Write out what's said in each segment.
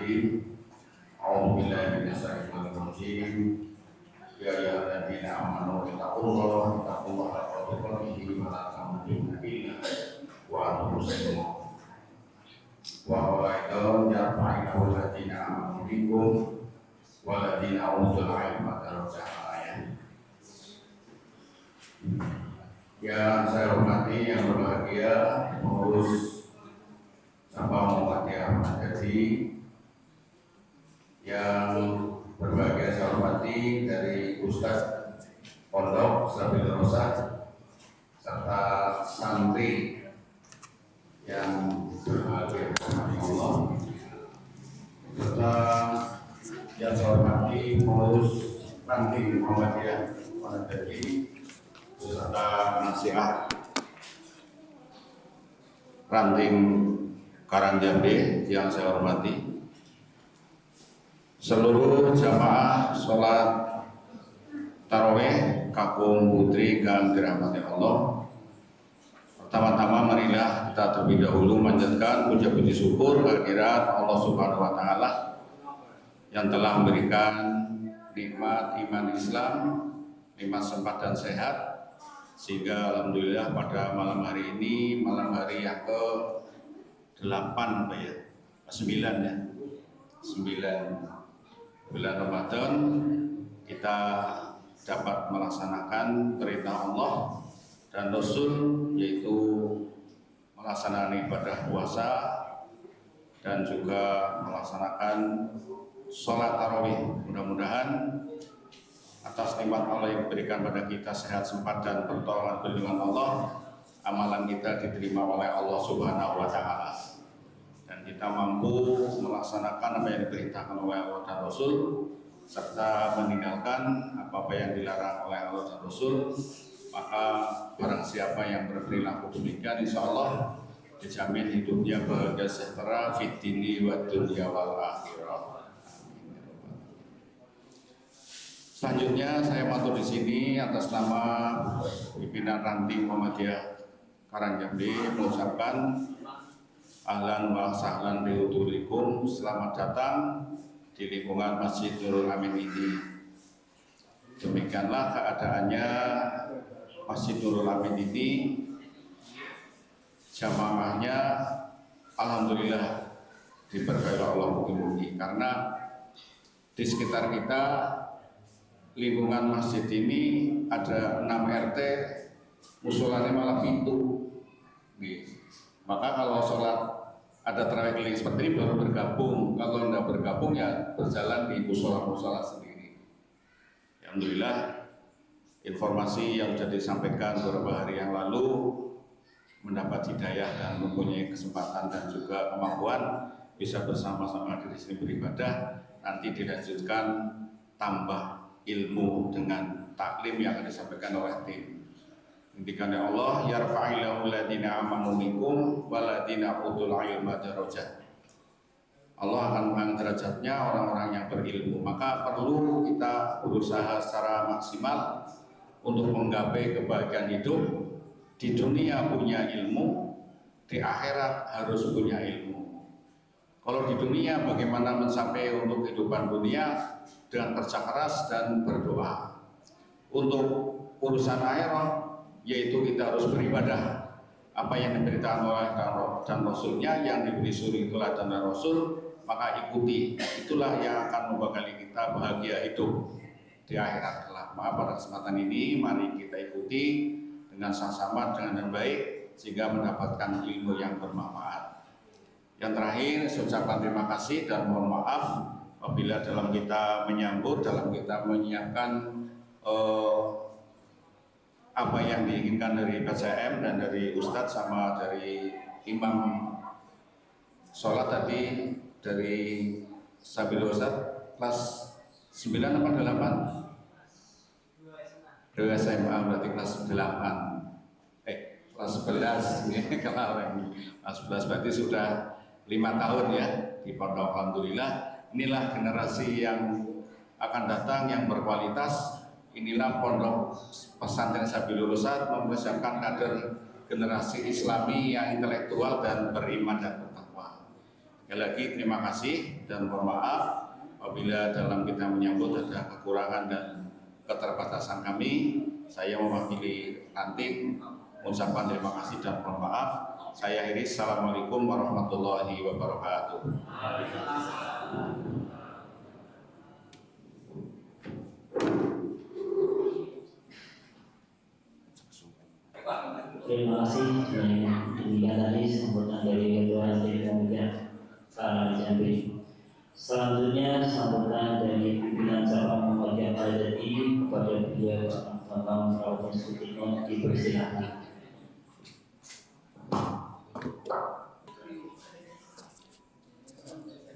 Bismillahirrahmanirrahim. A'udzubillahi minasyaitonir rajim. Ya ayyuhalladzina amanu taqullaha haqqa tuqatih wa la tamutunna illa wa antum muslimun. Wa qala yarfa'u alladzina amanu minkum walladzina utul ilma darajat. Yang saya hormati, yang berbahagia, pengurus Sabang Muhammadiyah Ahmad, yang berbahagia saya hormati dari Ustadz Pondok Sabil Rosad serta santri yang berbahagia Allah, serta yang saya hormati pengurus ranting Muhammadiyah Ahmad serta nasihat ranting Karangjambe yang saya hormati, seluruh jamaah sholat tarawih Kakung Putri kang dirahmati Allah. Pertama-tama marilah kita terlebih dahulu manjatkan puja-puji syukur kehadirat Allah Subhanahu wa taala yang telah memberikan nikmat iman Islam, nikmat sempat dan sehat, sehingga alhamdulillah pada malam hari ini, malam hari yang ke-8 ya, 9 ya, 9 bulan Ramadan, kita dapat melaksanakan perintah Allah dan Rasul, yaitu melaksanakan ibadah puasa dan juga melaksanakan sholat tarawih. Mudah-mudahan atas nikmat Allah yang diberikan pada kita sehat, sempat dan pertolongan perlindungan Allah, amalan kita diterima oleh Allah Subhanahu wa taala dan kita mampu melaksanakan apa yang diperintahkan oleh Allah dan Rasul serta meninggalkan apa-apa yang dilarang oleh Allah dan Rasul. Maka barang siapa yang berperilaku demikian, insya Allah dijamin hidupnya bahagia sejahtera fid dini wad dunya wal akhirah. Selanjutnya saya matur di sini atas nama pimpinan ranting Muhammadiyah Karangjambe mengucapkan ahlan wa sahlan bihudulikum, selamat datang di lingkungan Masjid Nurul Amin ini. Demikianlah keadaannya Masjid Nurul Amin ini. Jamaahnya alhamdulillah diberkahi Allah mugi-mugi, karena di sekitar kita lingkungan masjid ini ada 6 RT, musolanya malah pintu. Maka kalau sholat ada tarawih keliling seperti ini baru bergabung, kalau tidak bergabung ya berjalan di musola-musola sendiri. Alhamdulillah informasi yang sudah disampaikan beberapa hari yang lalu mendapat hidayah dan mempunyai kesempatan dan juga kemampuan bisa bersama-sama di sini beribadah. Nanti dilanjutkan tambah ilmu dengan taklim yang akan disampaikan oleh tim. Intikan ya Allah, yarfa'illahu alladziina amanu minkum walladziina utul ilma darajat. Allah akan mengangkat derajatnya orang-orang yang berilmu. Maka perlu kita berusaha secara maksimal untuk menggapai kebahagiaan hidup. Di dunia punya ilmu, di akhirat harus punya ilmu. Kalau di dunia bagaimana mencapai untuk kehidupan dunia dengan kerja keras dan berdoa. Untuk urusan akhirat yaitu kita harus beribadah. Apa yang diberitakan oleh dan Rasulnya, yang diberi suruh itulah dan Rasul, maka ikuti. Itulah yang akan membekali kita bahagia hidup di akhirat kelak. Maka pada kesempatan ini mari kita ikuti dengan sama-sama dengan baik sehingga mendapatkan ilmu yang bermanfaat. Yang terakhir, saya ucapkan terima kasih dan mohon maaf apabila dalam kita menyambut, dalam kita menyiapkan apa yang diinginkan dari PCM dan dari Ustadz sama dari imam sholat tadi dari Sabil Ustadz kelas 9 apa 8? 2 SMA berarti kelas 8. Kelas 11 ini kelas 11 berarti sudah 5 tahun ya di pondok. Alhamdulillah, inilah generasi yang akan datang yang berkualitas. Inilah pondok pesantren Sabilur Rasyad mempersiapkan kader generasi Islami yang intelektual dan beriman dan bertakwa. Sekali lagi terima kasih dan mohon maaf apabila dalam kita menyambut ada kekurangan dan keterbatasan kami. Saya mewakili ranting mengucapkan terima kasih dan mohon maaf. Saya akhiri. Assalamualaikum warahmatullahi wabarakatuh. Terima kasih. Demikian tadi sambutan dari Ketua Pemuda Sarana Jambi. Selanjutnya sambutan dari pimpinan cabang Muhammadiyah Al-Jati kepada beliau Pak Bambang Raufus Sutino dipersilakan.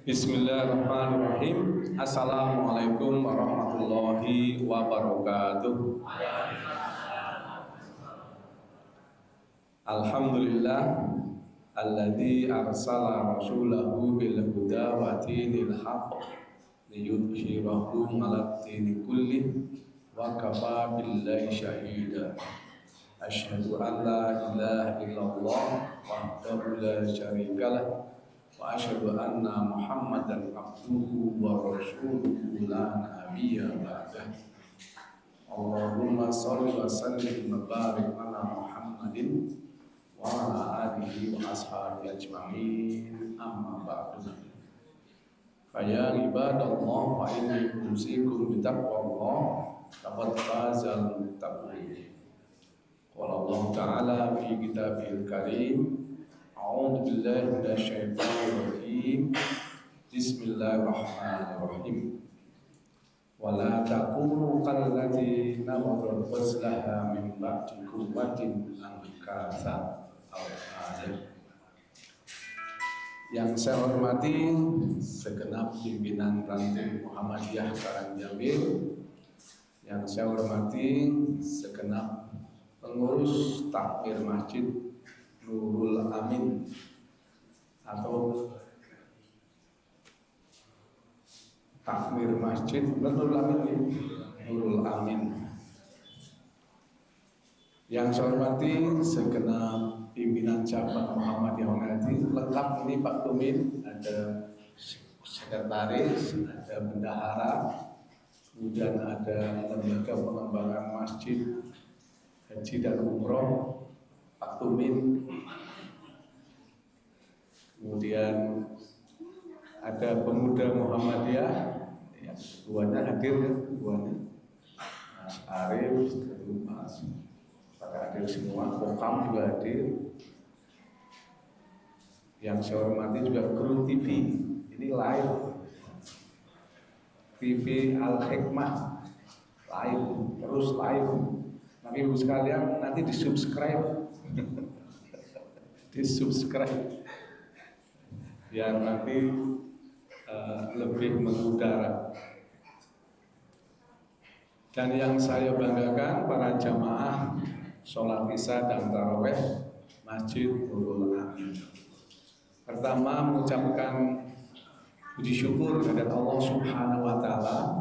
Bismillahirrahmanirrahim. Assalamualaikum warahmatullahi wabarakatuh. Alhamdulillah alladzi arsala rasulahu bil huda wa dinil haqq liyudhhirahu 'alad dini kulli wa kafa billahi syahida. Asyhadu an la ilaha illallah wahdahu la syarikalah wa asyhadu anna Muhammadan abduhu wa rasuluhu la nabiyya ba'dah. Allahumma shalli wa sallim wa barik ala Muhammadin wa ala alihi wa ashabihi ajma'in, amma ba'du. Fa ya ibadallah wa inni usikum bi taqwallah laqad fazal muttaqin. Qala Allah ta'ala fi kitabil karim, a'udzu billahi minasyaitonir rajim. Bismillahirrahmanirrahim. Wala takunu kallati nawadul faslaha min ba'di quwwatin ankasa al-ayat. Yang saya hormati segenap pimpinan ranting Muhammadiyah Karangjambil, yang saya hormati segenap pengurus takmir Masjid Nurul Amin atau takmir Masjid Nurul Amin, Nurul Amin. Yang saya hormati segenap pimpinan cabang Muhammadiyah Al-Jati, lengkap ini Pak Tumin, ada sekretaris, ada bendahara, kemudian ada lembaga pengembangan masjid, haji dan umroh, Pak Tumin, kemudian ada pemuda Muhammadiyah, ya, keduanya hadir ya, keduanya Mas Arif, Mas pada hadir semua, Kokam juga hadir. Yang saya hormati juga kru TV, ini live, TV Al Hikmah live, terus live. Tapi ibu sekalian nanti di subscribe, di subscribe, biar nanti lebih mengudara. Dan yang saya banggakan para jamaah sholat isya dan taraweh Masjid Nurul Amin. Pertama mengucapkan puji syukur kepada Allah Subhanahu wa Ta'ala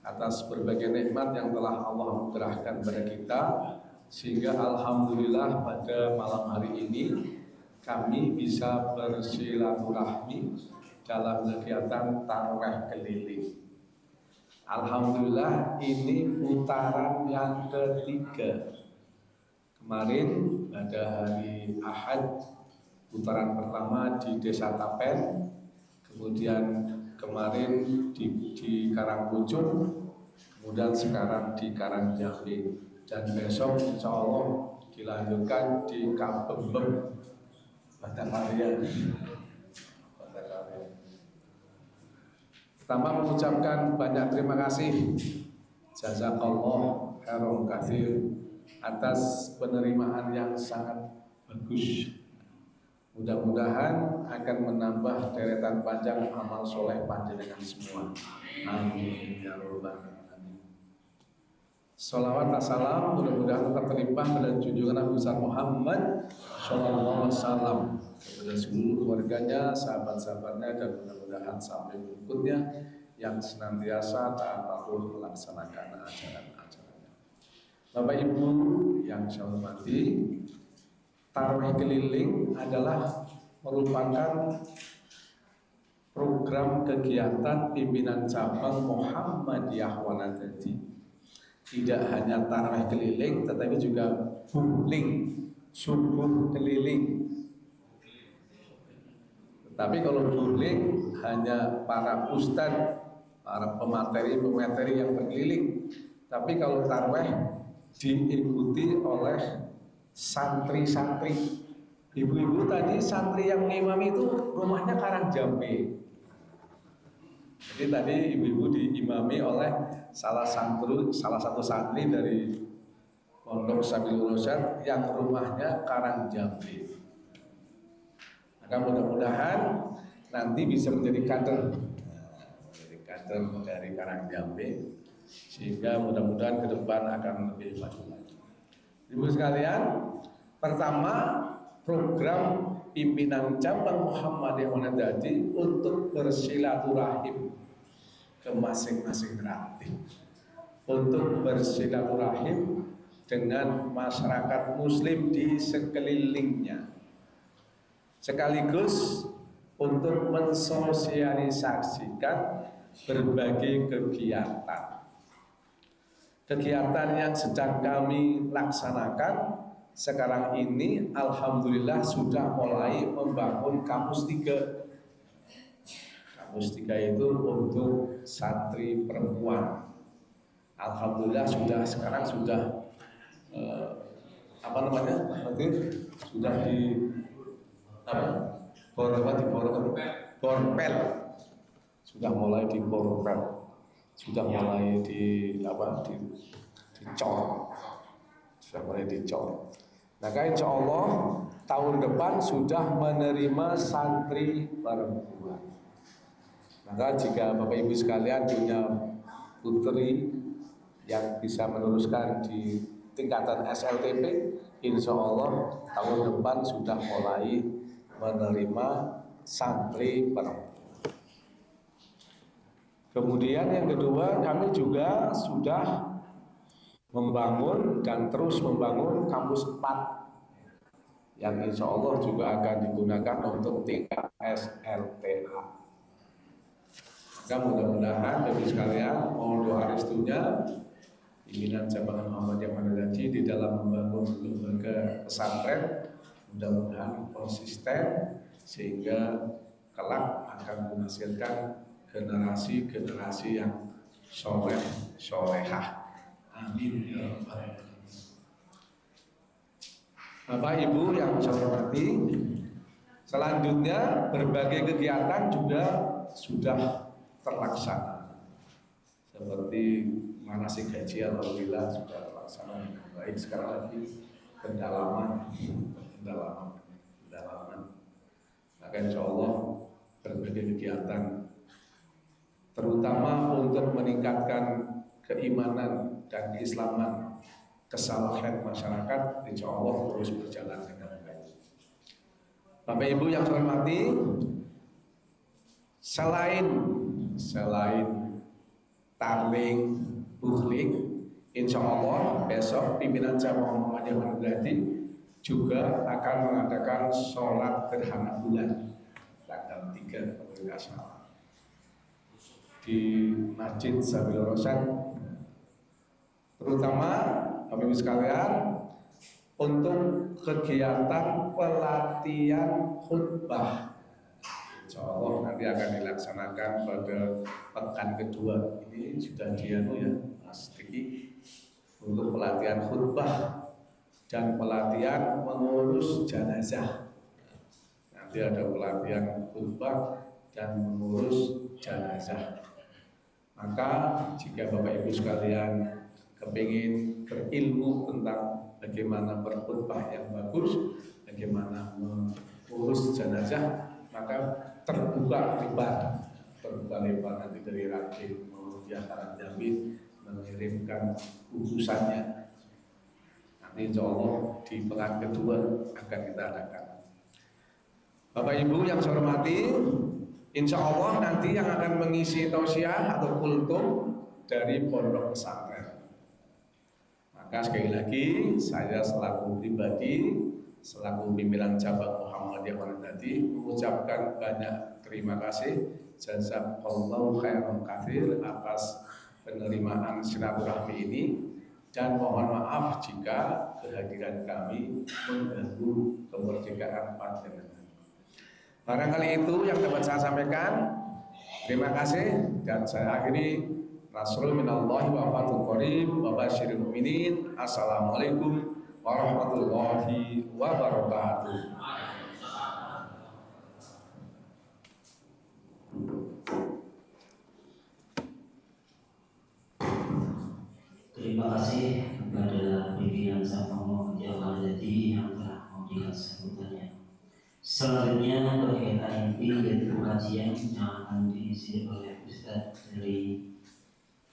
atas berbagai nikmat yang telah Allah anugerahkan kepada kita, sehingga alhamdulillah pada malam hari ini kami bisa bersilaturahmi dalam kegiatan tarawih keliling. Alhamdulillah ini putaran yang ketiga. Kemarin pada hari Ahad putaran pertama di Desa Tapen, kemudian kemarin di Karangpucung, kemudian sekarang di Karangjambi, dan besok insya Allah dilanjutkan di Kabembem Batakarya. Pertama mengucapkan banyak terima kasih jazakallah khairan katsir atas penerimaan yang sangat bagus. Mudah-mudahan akan menambah deretan panjang amal soleh panjenengan semua. Amin ya rabbal alamin. Salawat dan salam mudah-mudahan tetap terlimpah pada junjungan Nabi besar Muhammad Sallallahu Alaihi Wasallam, kepada seluruh keluarganya, sahabat-sahabatnya, dan mudah-mudahan sampai berikutnya yang senantiasa taat patuh melaksanakan ajaran-ajarannya. Bapak Ibu yang saya hormati, tarawih keliling adalah merupakan program kegiatan pimpinan cabang Muhammadiyah Wanadadi. Tidak hanya tarawih keliling, tetapi juga buhling, subuh keliling. Tapi kalau buhling hanya para ustadz, para pemateri yang berkeliling. Tapi kalau tarawih diikuti oleh santri-santri. Ibu-ibu tadi santri yang ngimami itu rumahnya Karangjambe. Jadi tadi ibu-ibu diimami oleh salah satu santri dari Pondok Sabilul Rosyad yang rumahnya Karangjambe. Maka mudah-mudahan nanti bisa menjadi kader dari Karangjambe, sehingga mudah-mudahan ke depan akan lebih maju lagi. Ibu sekalian, pertama program pimpinan cabang Muhammadiyah Wanadadi untuk bersilaturahim ke masing-masing ranting, untuk bersilaturahim dengan masyarakat muslim di sekelilingnya, sekaligus untuk mensosialisasikan berbagai kegiatan yang sedang kami laksanakan. Sekarang ini alhamdulillah sudah mulai membangun kampus 3. Kampus 3 itu untuk santri perempuan. Alhamdulillah sekarang sudah sudah di borpel. Sudah mulai di borpel. Sudah mulai dicor. Sudah mulai dicor. Maka insya Allah tahun depan sudah menerima santri perempuan. Maka jika Bapak Ibu sekalian punya putri yang bisa meneruskan di tingkatan SLTP, insya Allah tahun depan sudah mulai menerima santri perempuan. Kemudian yang kedua, kami juga sudah membangun dan terus membangun kampus 4 yang insya Allah juga akan digunakan untuk tingkat SLTA. Maka mudah-mudahan Bapak sekalian mohon doa restunya pimpinan cabang Muhammadiyah Wanadadi di dalam membangun lembaga pesantren, mudah-mudahan konsisten sehingga kelak akan menghasilkan generasi yang solehah. Amin ya rabbal alamin. Bapak Ibu yang saya hormati, selanjutnya berbagai kegiatan juga sudah terlaksana. Seperti manasik haji alhamdulillah sudah terlaksana dengan baik. Sekarang lagi pendalaman. Maka insya Allah berbagai kegiatan terutama untuk meningkatkan keimanan dan keislaman, kesalahan masyarakat, insya Allah terus berjalan dengan baik. Bapak Ibu yang saya hormati, selain tarling, buhling, insya Allah besok pimpinan cabang Muhammadiyah Wanadadi juga akan mengadakan sholat gerhana bulan tanggal 3 di Masjid Sabilul Rosyad, terutama Bapak Ibu sekalian untuk kegiatan pelatihan khutbah. Insya Allah nanti akan dilaksanakan pada pekan kedua ini sudah Mas Riki, untuk pelatihan khutbah dan pelatihan mengurus jenazah. Nanti ada pelatihan khutbah dan mengurus jenazah. Maka jika Bapak Ibu sekalian kepingin berilmu tentang bagaimana berkhutbah yang bagus, bagaimana mengurus jenazah, maka terbuka lebar nanti dari Rakib Muhammadiyah Karangjambe mengirimkan utusannya. Nanti insya Allah di pekan kedua akan kita adakan. Bapak Ibu yang saya hormati, insya Allah nanti yang akan mengisi tausiah atau kultum dari pondok pesantren. Maka sekali lagi saya selaku pribadi, selaku pimpinan cabang Muhammadiyah Muhammadiyah Wanadati mengucapkan banyak terima kasih jazakallahu khairan katsir atas penerimaan silaturahmi ini, dan mohon maaf jika kehadiran kami mengganggu kemerdekaan panjenengan. Barangkali itu yang dapat saya sampaikan. Terima kasih dan saya akhiri. Nasrul minallahi wa fathul qarib wa basyiril mu'minin. Assalamualaikum warahmatullahi wabarakatuh. Terima kasih kepada pimpinan Sabang Muhammadiyah Wanadati yang telah memberikan sambutannya. Selanjutnya berkaitan inti yaitu kajian yang akan diisi oleh Ustaz dari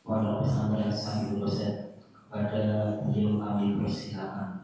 Pondok Pesantren Santri Dosen. Kepada beliau kami persilakan.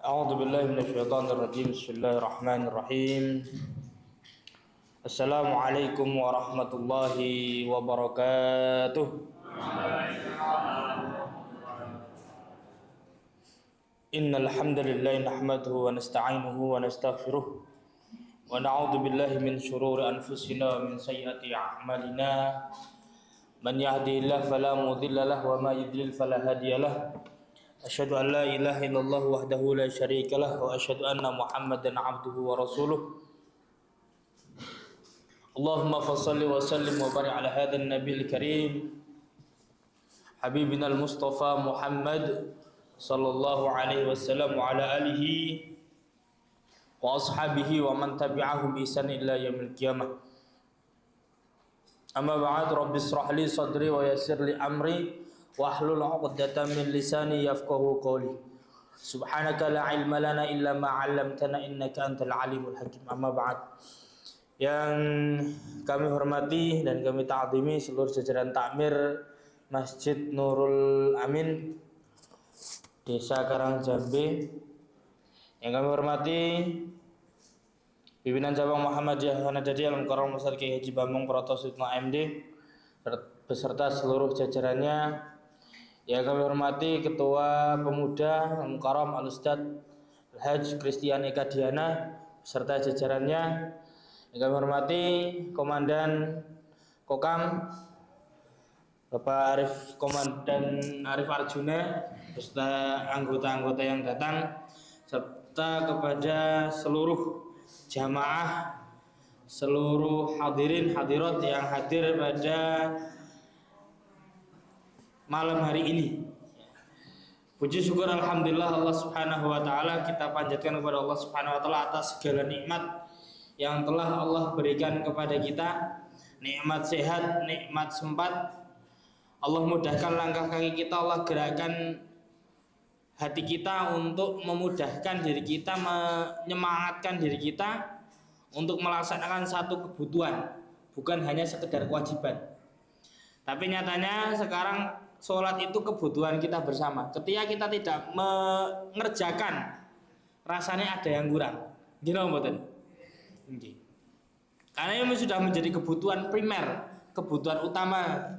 A'udzu billahi minasyaitonir rajim. Bismillahirrahmanirrahim. Assalamualaikum warahmatullahi wabarakatuh. Innal hamdalillah nahmaduhu wa nasta'inuhu wa nastaghfiruh wa na'udzu billahi min shururi anfusina wa min sayyiati a'malina. Man yahdihillahu fala mudilla lahu wa may yudlil fala hadiya lahu. Asyhadu an la ilaha illallah wahdahu la syarika lah wa asyhadu anna Muhammadan abduhu wa rasuluh. Allahumma fassalli wa sallim wa barik ala hadzal nabiyil karim habibina al-mustafa Muhammad sallallahu alaihi wasallam wa ala alihi wa ashabihi wa man tabi'ahum bi ihsan ila yaumil qiyamah. Amma ba'd, rabbi israh li sadri wa yassir li amri wahlul 'uqdatam min lisani yafqahu qawli. Subhanaka la ilma lana illa ma 'allamtana innaka antal alimul hakim. Amma ba'd. Yang kami hormati dan kami ta'zimi seluruh jajaran takmir Masjid Nurul Amin Desa Karangjambe. Yang kami hormati pimpinan cabang Muhammadiyah Wanadati Al-Mukarram Ustaz Kiai Haji Bambang Protosutno MD beserta seluruh jajarannya. Yang kami hormati Ketua Pemuda Al-Mukarram Al-Ustaz Al-Hajj Kristian Eka Diana beserta jajarannya. Yang kami hormati Komandan Kokam Bapak Arif, Komandan Arif Arjuna beserta anggota-anggota yang datang, serta kepada seluruh jamaah, seluruh hadirin hadirat yang hadir pada malam hari ini. Puji syukur alhamdulillah Allah Subhanahu wa taala, kita panjatkan kepada Allah Subhanahu wa taala atas segala nikmat yang telah Allah berikan kepada kita. Nikmat sehat, nikmat sempat. Allah mudahkan langkah kaki kita, Allah gerakkan hati kita untuk memudahkan diri kita, menyemangatkan diri kita untuk melaksanakan satu kebutuhan, bukan hanya sekedar kewajiban. Tapi nyatanya sekarang sholat itu kebutuhan kita bersama. Ketika kita tidak mengerjakan, rasanya ada yang kurang. Gini mboten? Nggih. Karena ini sudah menjadi kebutuhan primer, kebutuhan utama.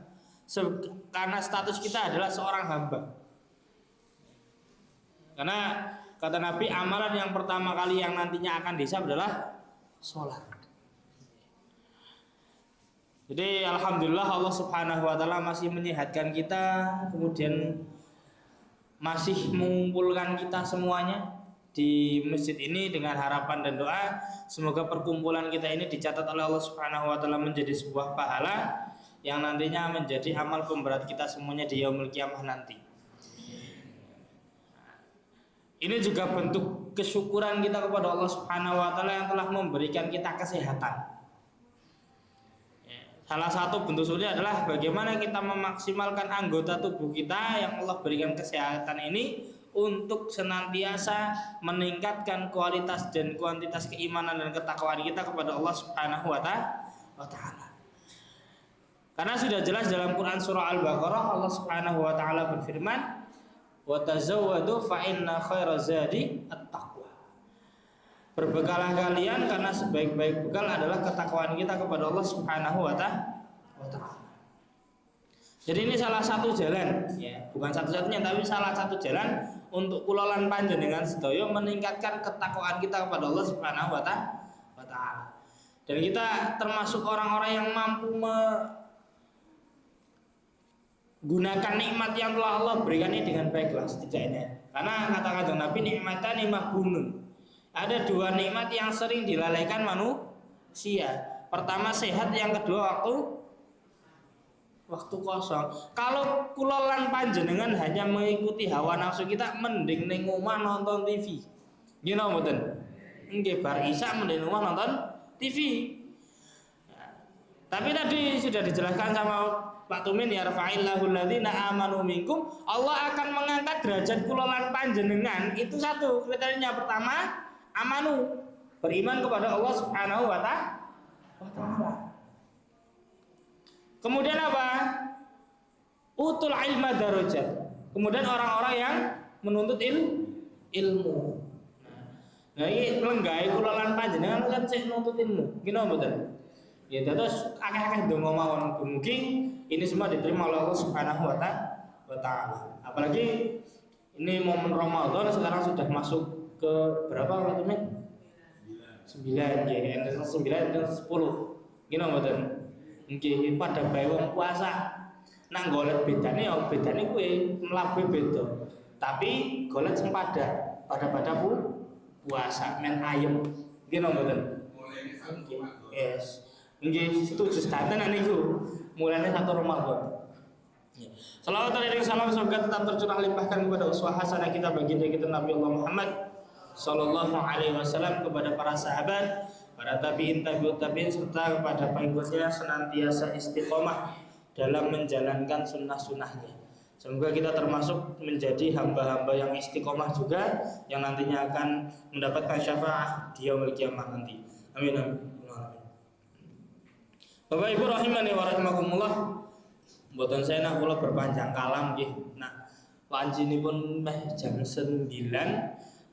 Karena status kita adalah seorang hamba. Karena kata Nabi, amalan yang pertama kali yang nantinya akan dihisab adalah sholat. Jadi alhamdulillah Allah Subhanahu wa taala masih menyehatkan kita, kemudian masih mengumpulkan kita semuanya di masjid ini dengan harapan dan doa semoga perkumpulan kita ini dicatat oleh Allah Subhanahu wa taala menjadi sebuah pahala yang nantinya menjadi amal pemberat kita semuanya di yaumul qiyamah nanti. Ini juga bentuk kesyukuran kita kepada Allah Subhanahu wa taala yang telah memberikan kita kesehatan. Salah satu bentuk syukurnya adalah bagaimana kita memaksimalkan anggota tubuh kita yang Allah berikan kesehatan ini untuk senantiasa meningkatkan kualitas dan kuantitas keimanan dan ketakwaan kita kepada Allah Subhanahu wa taala. Karena sudah jelas dalam Quran surah Al-Baqarah Allah Subhanahu wa taala berfirman, "Wa tazawwadu fa inna khairaz zadi at-taqwa." Berbekalah kalian karena sebaik-baik bekal adalah ketakwaan kita kepada Allah Subhanahu wa taala. Jadi ini salah satu jalan, ya, bukan satu-satunya tapi salah satu jalan untuk kula lan panjenengan sedaya meningkatkan ketakwaan kita kepada Allah Subhanahu wa taala. Dan kita termasuk orang-orang yang mampu menggunakan nikmat yang telah Allah berikan ini dengan baiklah setidaknya. Karena kata-kata Nabi, nikmatani maghbunun. Ada dua nikmat yang sering dilalaikan manusia. Pertama sehat, yang kedua waktu kosong. Kalau kula lan panjenengan hanya mengikuti hawa nafsu kita, mending ning omah nonton TV. Nggih napa mboten? Nggih, bar isya mending omah nonton TV. Tapi tadi sudah dijelaskan sama Pak Tumin, ya rafa'illahu alladzina amanu minkum. Allah akan mengangkat derajat kula lan panjenengan. Itu satu kriterianya. Pertama, amanu, beriman kepada Allah Subhanahu wa taala. Kemudian apa? Utul ilma darajat. Kemudian orang-orang yang menuntut ilmu. Nah, ini lenggai kula lan panjenengan kan sik nuntut ilmu. Gino mboten? Ya terus akeh-akeh donga mawon mugi ini semua diterima oleh Allah Subhanahu wa taala. Apalagi ini momen Ramadan sekarang sudah masuk ke berapa waktu ini? 9 ya, yang 9 dan 10. Gino mboten? Nggih, pada bae wong puasa. Nang golek bedane ya bedane kuwi mlaku beda. Tapi golek sempada pada puasa men ayem. Nggih mboten? Yes. Nggih, setuju sedanten niku. Mulane 1 Ramadan. Salawat dan salam semoga tetap tercurah limpahkan kepada uswah hasanah kita baginda kita Nabi Allah Muhammad sallallahu alaihi wasallam, kepada para sahabat, para tabi'in, tabi'ut tabi'in, serta kepada pengikutnya senantiasa istiqomah dalam menjalankan sunnah-sunnahnya. Semoga kita termasuk menjadi hamba-hamba yang istiqomah juga, yang nantinya akan mendapatkan syafaat di yaumul kiamah nanti. Amin amin. Bapak Ibu rahimani wa rahimakumullah, mboten saya nak kula berpanjang kalam nggih. Nah, panjenenganipun meh jam 9,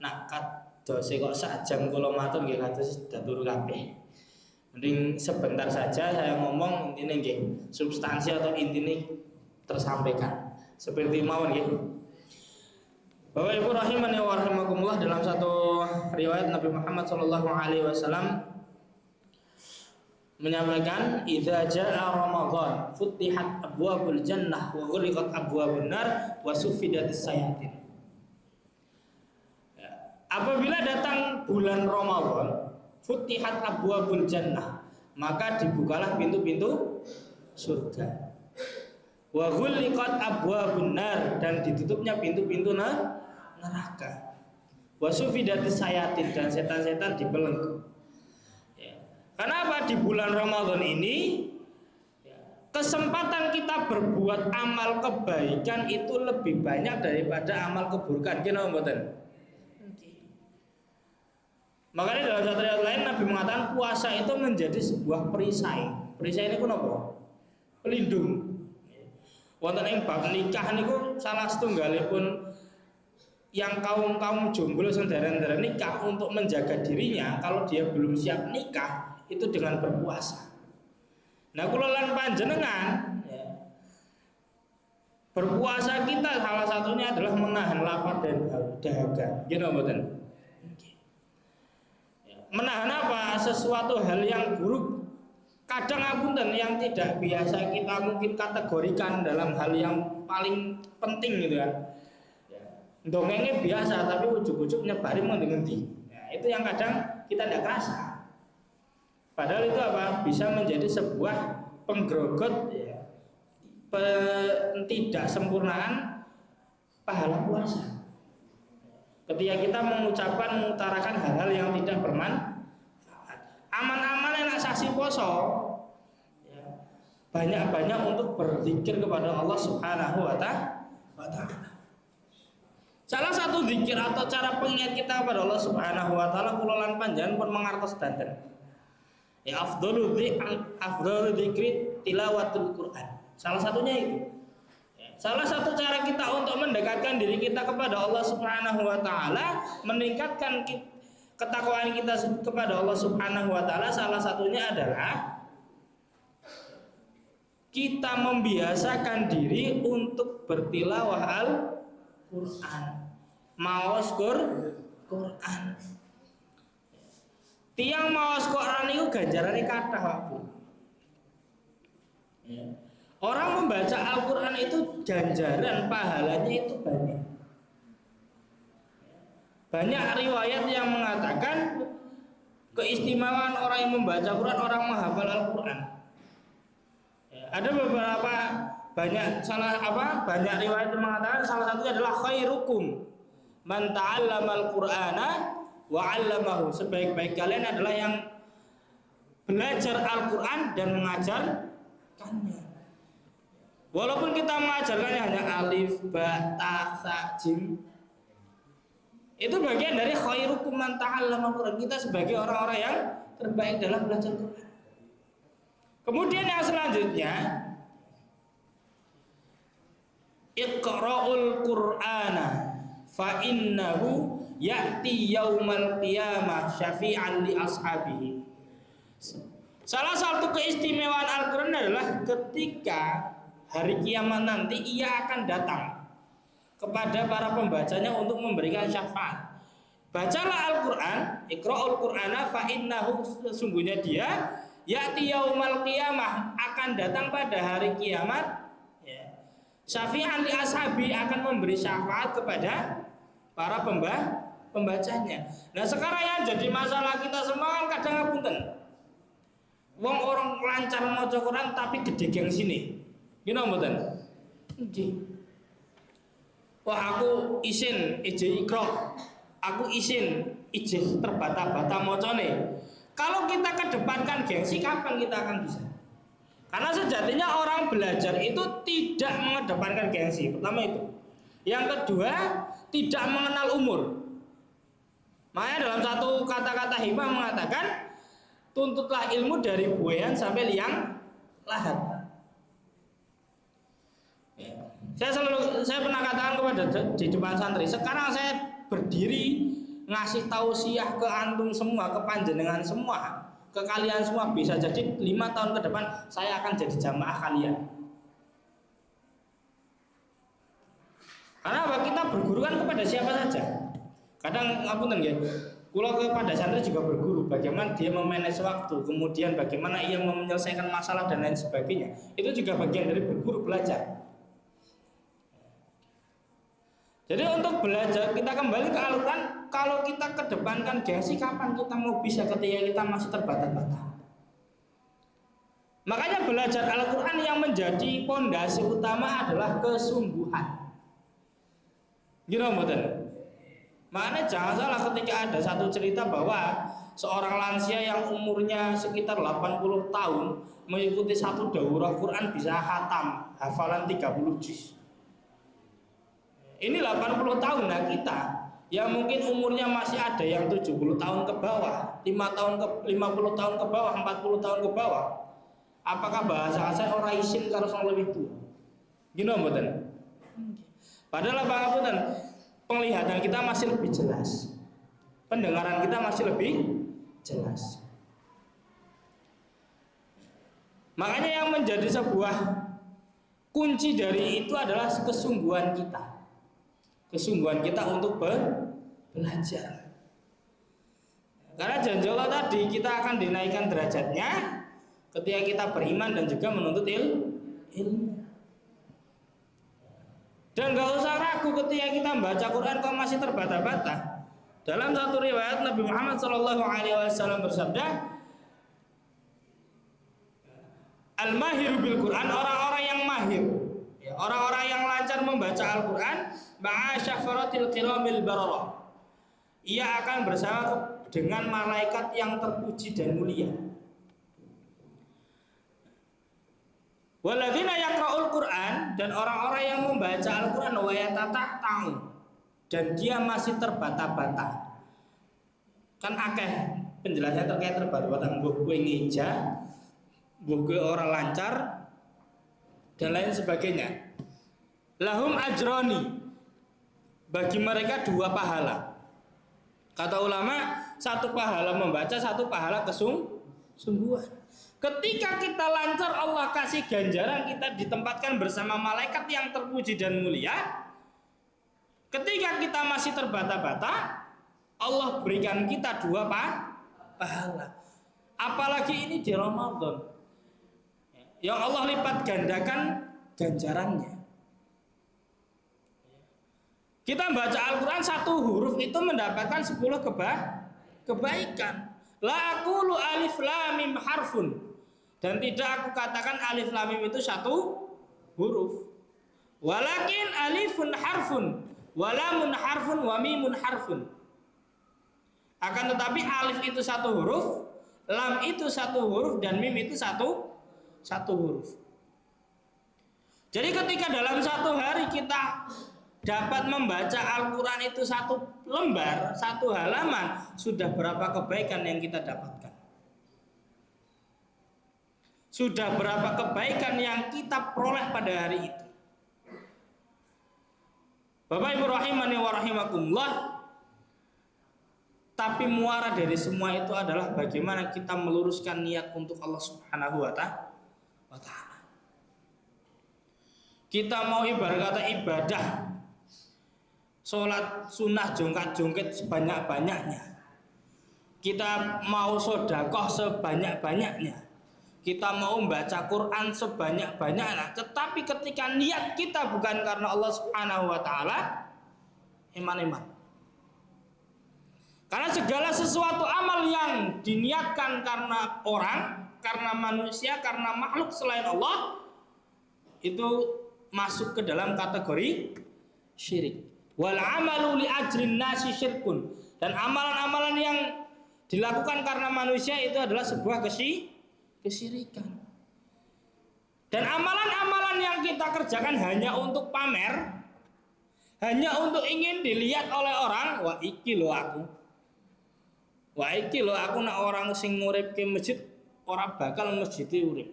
nak dose kok sak jam kula matur nggih kados datur kabeh. Mending sebentar saja saya ngomong intine nggih, substansi atau intine tersampaikan. Seperti mawon nggih. Bapak Ibu rahimani wa rahimakumullah, dalam satu riwayat Nabi Muhammad sallallahu alaihi wasallam menyampaikan, idza jaa Ramadan futihat abwabul jannah wa ghulqat abwabun nar wa suffidatis sayatin. Apabila datang bulan Ramadan, futihat abwabul jannah, maka dibukalah pintu-pintu surga. Wa ghulqat abwabun nar, dan ditutupnya pintu-pintu neraka. Wa suffidatis sayatin, dan setan-setan dibelenggu. Kenapa di bulan Ramadan ini kesempatan kita berbuat amal kebaikan itu lebih banyak daripada amal keburukan? Kenapa mboten? Makanya dalam satu ayat lain Nabi mengatakan puasa itu menjadi sebuah perisai. Perisai ini apa? Pelindung. Wonten ing bab nikah niku salah setunggalipun yang kaum jomblo saudara-saudara nikah untuk menjaga dirinya kalau dia belum siap nikah itu dengan berpuasa. Nah, kula lan panjenengan ya, berpuasa kita salah satunya adalah menahan lapar dan dahaga. Gitu mboten? Menahan apa? Sesuatu hal yang buruk, kadang apunten yang tidak biasa kita mungkin kategorikan dalam hal yang paling penting gitu kan. Dongengnya biasa tapi ujuk-ujuk nyebari mengendi. Ya, itu yang kadang kita tidak kerasa. Padahal itu apa? Bisa menjadi sebuah penggerogot ya, ketidaksempurnaan pahala puasa. Ketika kita mengutarakan hal-hal yang tidak bermanfaat. Aman-aman enak sasi poso. Ya, banyak-banyak untuk berzikir kepada Allah Subhanahu wa taala. Salah satu zikir atau cara pengingat kita kepada Allah Subhanahu wa taala kula lan panjenengan pun mangertos danten. Ya afdhalu dzikri tilawatul Quran. Salah satunya itu. Salah satu cara kita untuk mendekatkan diri kita kepada Allah Subhanahu wa taala, meningkatkan ketakwaan kita kepada Allah Subhanahu wa taala, salah satunya adalah kita membiasakan diri untuk bertilawah Al-Qur'an. Maos Quran. Tiang maos Quran itu ganjarane kathah, Pak Bu. Ya. Orang membaca Al-Quran itu ganjaran pahalanya itu banyak. Banyak riwayat yang mengatakan keistimewaan orang yang membaca Quran, orang menghafal Al-Quran. Ada beberapa banyak riwayat yang mengatakan salah satunya adalah khairukum man ta'allamal Qur'ana wa 'allamahu. Sebaik-baik kalian adalah yang belajar Al-Quran dan mengajarkannya. Walaupun kita mengajarkannya hanya alif, ba, ta, sa, jim, itu bagian dari khairukum man ta'allamal Qur'an. Kita sebagai orang-orang yang terbaik dalam belajar Quran. Kemudian yang selanjutnya, iqra'ul Qur'ana fa innahu ya'ti yaumal qiyamah syafi'an li ashabihi. Salah satu keistimewaan Al-Quran adalah ketika hari kiamat nanti ia akan datang kepada para pembacanya untuk memberikan syafaat. Bacalah Al-Quran, iqra'ul Qur'ana fa innahu, sesungguhnya dia ya'ti yaumal qiyamah, akan datang pada hari kiamat, ya. Syafi'an li ashabi, akan memberi syafaat kepada para pembacanya. Nah sekarang yang jadi masalah kita semua kan kadang ngapunten. Wong orang lancar maca Quran tapi gede geng sini. Gino mboten? Nggih. Wah aku isin ije ikra. Aku isin ije terbata-bata macane. Kalau kita kedepankan gengsi, kapan kita akan bisa? Karena sejatinya orang belajar itu tidak mengedepankan gengsi. Pertama itu. Yang kedua, tidak mengenal umur. Makanya dalam satu kata-kata hikmah mengatakan, tuntutlah ilmu dari buayan sampai liang lahat. Saya pernah katakan kepada di depan santri, sekarang saya berdiri ngasih tausiah ke antum semua, ke panjenengan semua, ke kalian semua, bisa jadi 5 tahun ke depan saya akan jadi jamaah kalian. Karena kita berguru kan kepada siapa saja. Kadang ngapunten nggih, kula kepada santri juga berguru, bagaimana dia memanage waktu, kemudian bagaimana ia menyelesaikan masalah dan lain sebagainya. Itu juga bagian dari berguru, belajar. Jadi untuk belajar, kita kembali ke Al-Quran. Kalau kita kedepankan gengsi, kapan kita mau bisa ketika kita masih terbata-bata? Makanya belajar Al-Quran yang menjadi pondasi utama adalah kesungguhan. Gitu mboten? Makanya jangan salah ketika ada satu cerita bahwa seorang lansia yang umurnya sekitar 80 tahun mengikuti satu daurah Quran bisa khatam hafalan 30 juz. Ini 80 tahun. Nah kita yang mungkin umurnya masih ada yang 70 tahun ke bawah, 50 tahun ke bawah, 40 tahun ke bawah. Apakah bahasa saya orang isin kalau sang lebih tua? Gini mboten? Padahal apa penglihatan kita masih lebih jelas, pendengaran kita masih lebih jelas. Makanya yang menjadi sebuah kunci dari itu adalah kesungguhan kita. Kesungguhan kita untuk belajar. Karena janji Allah tadi, kita akan dinaikkan derajatnya ketika kita beriman dan juga menuntut ilmu. Dan gak usah ragu ketika kita membaca Quran kok masih terbata-bata. Dalam satu riwayat Nabi Muhammad SAW bersabda, Al-mahiru bil Quran, orang-orang yang mahir, orang-orang yang lancar membaca Al-Quran, ma'a syafaratil kiramil bararah, ia akan bersama dengan malaikat yang terpuji dan mulia. Walladzina yaqra'ul Qur'an, dan orang-orang yang membaca Al-Quran wa yatata'u, dan dia masih terbata-bata. Kan akeh penjelasan terkait terbata-bata, mbuh kowe ngeja, mbuh kowe ora lancar dan lain sebagainya. Lahum ajroni, bagi mereka 2 pahala. Kata ulama, 1 pahala membaca, 1 pahala kesungguhan. Ketika kita lancar, Allah kasih ganjaran, kita ditempatkan bersama malaikat yang terpuji dan mulia. Ketika kita masih terbata-bata, Allah berikan kita 2 pahala. Apalagi ini di Ramadan, yang Allah lipat gandakan ganjarannya. Kita baca Al-Quran 1 huruf itu mendapatkan 10 kebaikan. La aqulu alif lam mim harfun, dan tidak aku katakan alif lam mim itu 1 huruf. Walakin alifun harfun, wa lamun harfun, wa mimun harfun. Akan tetapi alif itu 1 huruf, lam itu 1 huruf, dan mim itu satu huruf. Jadi ketika dalam 1 hari kita dapat membaca Al-Quran itu 1 lembar, 1 halaman, sudah berapa kebaikan yang kita dapatkan? Sudah berapa kebaikan yang kita peroleh pada hari itu? Bapak Ibu rahimani wa rahimakumullah. Tapi muara dari semua itu adalah bagaimana kita meluruskan niat untuk Allah Subhanahu wa ta'ala. Kita mau ibarat kata ibadah, sholat sunnah jongkat-jongket sebanyak-banyaknya, kita mau sedekah sebanyak-banyaknya, kita mau membaca Quran sebanyak-banyaknya, tetapi ketika niat kita bukan karena Allah Subhanahu wa ta'ala, iman-iman. Karena segala sesuatu amal yang diniatkan karena orang, karena manusia, karena makhluk selain Allah, itu masuk ke dalam kategori syirik. Wal amalu li ajrin nasi syirkun, dan amalan-amalan yang dilakukan karena manusia itu adalah sebuah kesyirikan. Dan amalan-amalan yang kita kerjakan hanya untuk pamer, hanya untuk ingin dilihat oleh orang, wah iki lo aku, wah iki lo aku, nak orang sing ngurip ke masjid ora bakal masjid urip,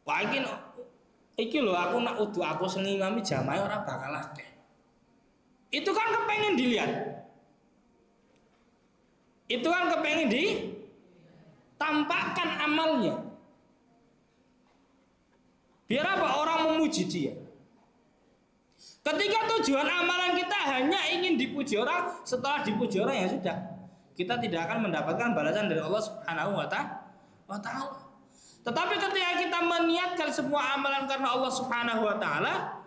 wah iki lo aku, nak udu aku sing ngimami jamaah ora bakal akeh. Itu kan kepengen dilihat, itu kan kepengen ditampakkan amalnya, biar apa? Orang memuji dia. Ketika tujuan amalan kita hanya ingin dipuji orang, setelah dipuji orang ya sudah, kita tidak akan mendapatkan balasan dari Allah Subhanahu wa ta'ala. Tetapi ketika kita meniatkan semua amalan karena Allah Subhanahu wa ta'ala,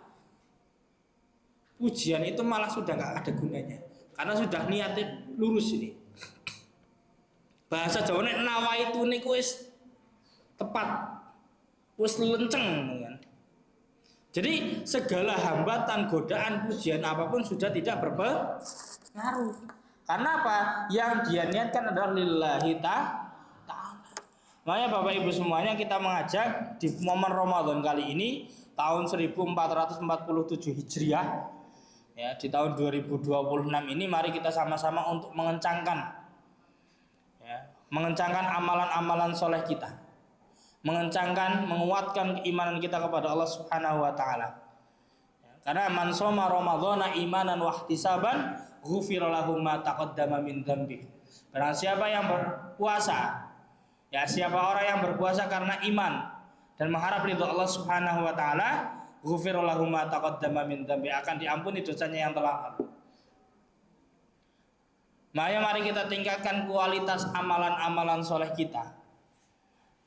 pujian itu malah sudah nggak ada gunanya, karena sudah niatnya lurus ini. Bahasa Jawa nek nawaitu niku wis tepat, wis lenceng kan. Jadi segala hambatan, godaan, pujian apapun sudah tidak berpengaruh. Karena apa? Yang dia niatkan adalah lillahi ta'ala. Makanya Bapak Ibu semuanya, kita mengajak di momen Ramadan kali ini tahun 1447 Hijriah, ya, di tahun 2026 ini, mari kita sama-sama untuk mengencangkan amalan-amalan soleh kita, mengencangkan, menguatkan keimanan kita kepada Allah Subhanahu wa ta'ala. Karena man shoma ramadhana imanan wa ihtisaban ghufira lahu ma taqaddama min dzambi. Barang siapa yang berpuasa, ya siapa orang yang berpuasa karena iman dan mengharap ridho Allah Subhanahu wa ta'ala, ghufira lahu ma taqaddama min dzambi, akan diampuni dosanya yang telah lalu. Mari kita tingkatkan kualitas amalan-amalan soleh kita.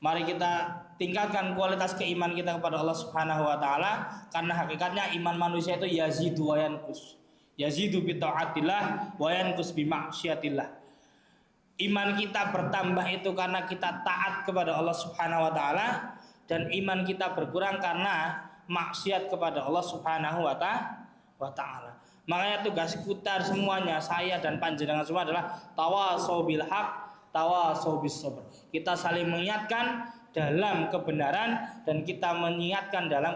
Mari kita tingkatkan kualitas keimanan kita kepada Allah Subhanahu wa ta'ala, karena hakikatnya iman manusia itu yazidu wa yanqus. Yazidu bi taatillah wa yanqus bi ma'siyatillah. Iman kita bertambah itu karena kita taat kepada Allah Subhanahu wa ta'ala, dan iman kita berkurang karena maksiat kepada Allah Subhanahu wa ta'ala. Makanya tugas kita semuanya, saya dan panjenengan semua, adalah tawasau bil haq, tawasau bis sabr. Kita saling mengingatkan dalam kebenaran dan kita mengingatkan dalam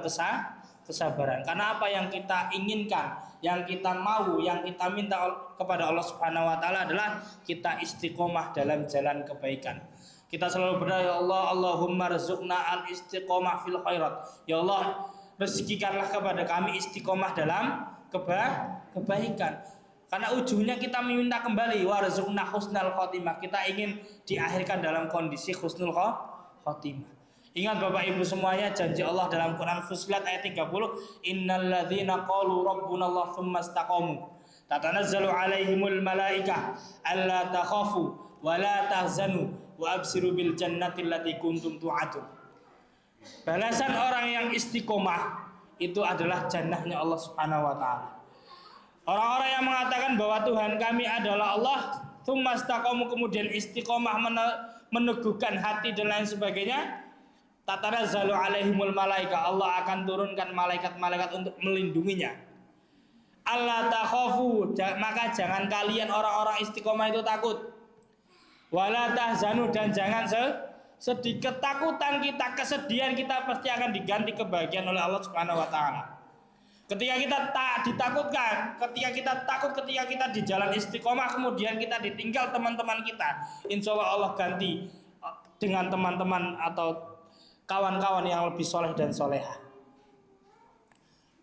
kesabaran. Karena apa yang kita inginkan, yang kita mau, yang kita minta kepada Allah Subhanahu wa taala adalah kita istiqomah dalam jalan kebaikan. Kita selalu berdoa, ya Allah, Allahumma rzuqna al-istiqomah fil khairat. Ya Allah, rezekikanlah kepada kami istiqomah dalam kebaikan. Karena ujungnya kita meminta kembali warzuqna husnal khotimah. Kita ingin diakhirkan dalam kondisi husnul khotimah. Ingat Bapak Ibu semuanya, janji Allah dalam Quran Fussilat ayat 30, innalladzina qalu rabbunallah tsumma istaqamu tatanazzalu alaihimul malaikah alla takhafu wa la tahzanu wa absiru bil jannati allati kuntum tu'adun. Balasan orang yang istiqomah itu adalah jannahnya Allah Subhanahu wa taala. Orang-orang yang mengatakan bahwa Tuhan kami adalah Allah, tsumma istaqamu, kemudian istiqomah meneguhkan hati dan lain sebagainya, tatanazzalu alaihimul malaika, Allah akan turunkan malaikat-malaikat untuk melindunginya. Allah takhafu, maka jangan kalian orang-orang istiqomah itu takut. Wala tahzanu, dan jangan sedih. Ketakutan kita, kesedihan kita pasti akan diganti kebahagiaan oleh Allah Subhanahu wa taala. Ketika kita tak ditakutkan, ketika kita takut, ketika kita di jalan istiqomah kemudian kita ditinggal teman-teman kita, insya Allah ganti dengan teman-teman atau kawan-kawan yang lebih soleh dan soleha.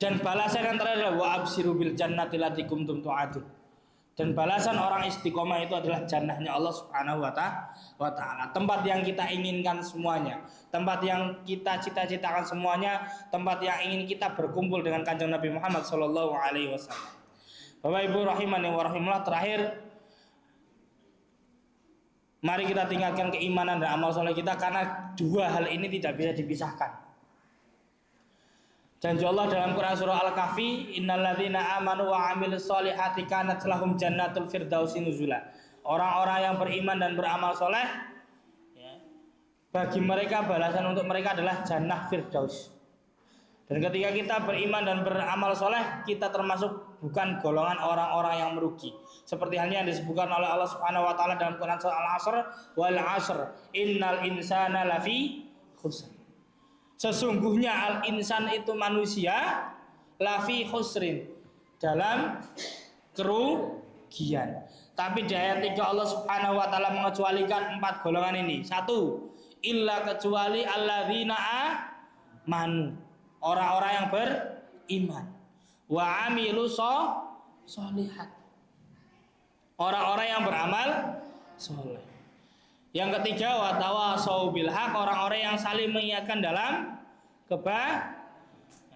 Dan balasan yang terakhir adalah wa absiru bil jannati allati kuntum tu'adun. Dan balasan orang istiqomah itu adalah jannahnya Allah Subhanahu wa taala. Tempat yang kita inginkan semuanya, tempat yang kita cita-citakan semuanya, tempat yang ingin kita berkumpul dengan Kanjeng Nabi Muhammad sallallahu alaihi wasallam. Bapak Ibu rahimani wa rahimullah, terakhir mari kita tingkatkan keimanan dan amal soleh kita, karena dua hal ini tidak bisa dipisahkan. Janji Allah dalam Quran surah Al-Kahfi, innalladzina amanu wa amilus solihati kanat lahum jannatul firdausi nuzula. Orang-orang yang beriman dan beramal soleh, ya, bagi mereka balasan untuk mereka adalah jannah firdaus. Dan ketika kita beriman dan beramal soleh, kita termasuk bukan golongan orang-orang yang merugi. Seperti halnya yang disebutkan oleh Allah Subhanahu wa taala dalam Quran surah Al-Asr, wal 'asr innal insana lafi khusr. Sesungguhnya al-insan itu manusia, lafi khusrin, dalam kerugian. Tapi di ayat 3 Allah Subhanahu wa taala mengecualikan 4 golongan ini. 1, illa, kecuali alladzina amanu, orang-orang yang beriman, wa amilu sholihat, orang-orang yang beramal soleh. Yang ketiga, wa tawasau bil haq, orang-orang yang saling mengingatkan dalam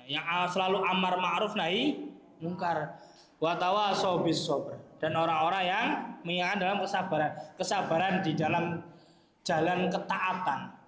yang selalu amar ma'ruf nahi mungkar. Wa tawasau bis sabr, dan orang-orang yang mengingatkan dalam kesabaran di dalam jalan ketaatan,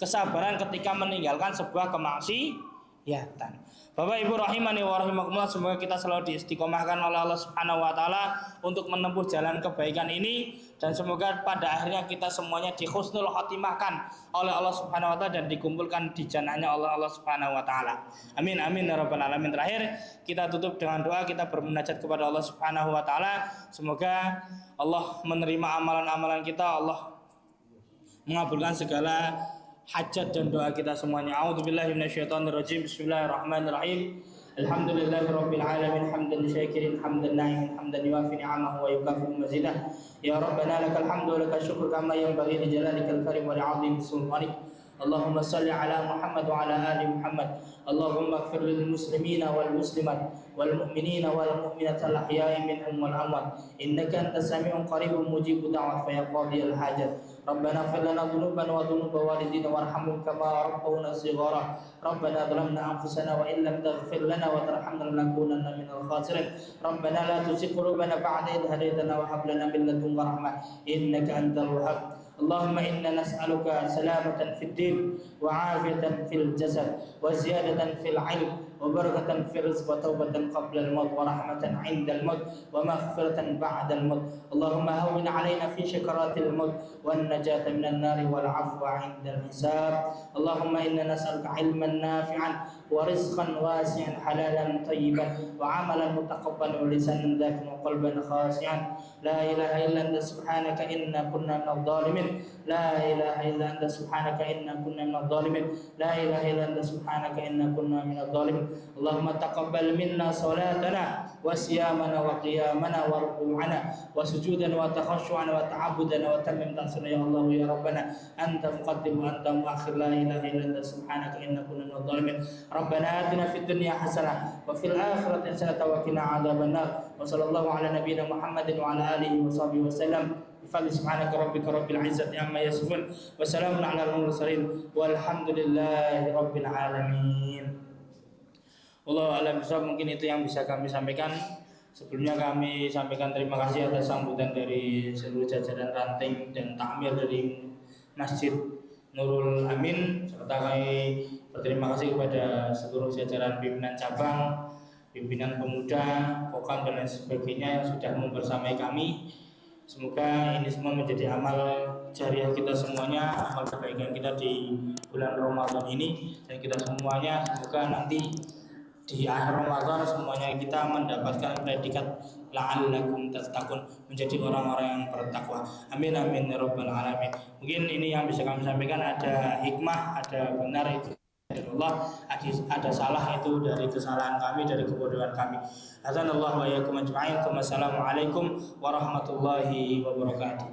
kesabaran ketika meninggalkan sebuah kemaksiatan. Bapak Ibu rahimani wa rahimakumullah, semoga kita selalu diistiqomahkan oleh Allah Subhanahu wa taala untuk menempuh jalan kebaikan ini, dan semoga pada akhirnya kita semuanya dihusnul khotimahkan oleh Allah Subhanahu wa taala dan dikumpulkan di jannahnya Allah Subhanahu wa taala. Amin amin ya rabbal alamin. Terakhir kita tutup dengan doa, kita bermunajat kepada Allah Subhanahu wa taala. Semoga Allah menerima amalan-amalan kita, Allah mengabulkan segala hajat dan doa kita semuanya. A'udzubillahi minasyaitonirrajim. Bismillahirrahmanirrahim. Alhamdulillahirabbil alamin, hamdan syakirin, hamdan na'imin, hamdan yuwafi ni'amahu wa yukafi'u mazidah. Ya Rabbana lakal hamdu wa lakal syukru kama yanbaghi li jalalikal karim wa li'azimi sultanik. Allahumma salli ala Muhammad wa ala ali Muhammad. Allahumma ighfir lil muslimina wal muslimat wal mu'minina wal mu'minat al ahya'i minhum wal amwat, innaka antas sami'un qaribun mujibud da'wat fa ya qadiyal hajat. Rabbana ighfir lana dhunubana wa dhunuba walidina warhamhum kama rabbawna shighara. Rabbana zalamna anfusana wa in lam taghfir lana wa tarhamna lanakunanna minal khasirin. Rabbana la tuzigh qulubana ba'da idh hadaytana wa hab lana min ladunka rahmah innaka antal wahhab. Allahumma inna nas'aluka salamatan fid din wa 'afiyatan fil jasad wa ziyadatan fil 'ilm wa barakatan fil rizq wa taubatan qabla al-maut wa rahmatan 'inda al-maut wa maghfiratan ba'da al-maut. Allahumma hawwin 'alaina fi sakaratil maut wan najata minan nari wal 'afwa 'inda al-hisab. Allahumma inna nas'aluka 'ilman nafi'an wa rizqan wasi'an halalan tayyiban wa 'amalan mutaqabbalan wa lisanan dhakiran wa qalban khashi'an. La ilaha illa anta subhanaka inna kunna minadh dhalimin. La ilaha illa anta subhanaka inna kunna minadh dhalimin. La ilaha illa anta subhanaka inna kunna minadh dhalimin. Allahumma taqabbal minna salatana wa siyamana wa qiyamana wa ruku'ana wa sujudana wa takhashu'ana wa ta'abudana wa tammim ta'suna ya Allah ya Rabbana anta muqaddim wa anta muakhir la ilaha illa anta subhanaka inna kunna minadh dhalimin. Rabbana atina fid dunya hasanah wa fil akhirati hasanah wa qina adzabannar. Wa sallallahu ala nabiyyina Muhammadin wa ala alihi wa sahbihi wa sallam. Subhanaka rabbika rabbil izzati amma yasifun wa salamun ala al-mursalin walhamdulillahi rabbil alamin. Wallahu a'lam bishawab. Mungkin itu yang bisa kami sampaikan. Sebelumnya kami sampaikan terima kasih atas sambutan dari seluruh jajaran ranting dan takmir dari Masjid Nurul Amin, serta kami berterima kasih kepada seluruh jajaran pimpinan cabang, pimpinan pemuda, kokam dan lain sebagainya yang sudah membersamai kami. Semoga ini semua menjadi amal jariah kita semuanya, amal kebaikan kita di bulan Ramadan ini, dan kita semuanya semoga nanti di akhir Ramadan semuanya kita mendapatkan predikat la'allakum tattaqun, menjadi orang-orang yang bertakwa. Amin amin ya rabbal alamin. Mungkin ini yang bisa kami sampaikan, ada hikmah, ada benar itu dari Allah, ada salah itu dari kesalahan kami, dari kebodohan kami. Azanallahu wa iyyakum ajma'in. Wassalamualaikum warahmatullahi wabarakatuh.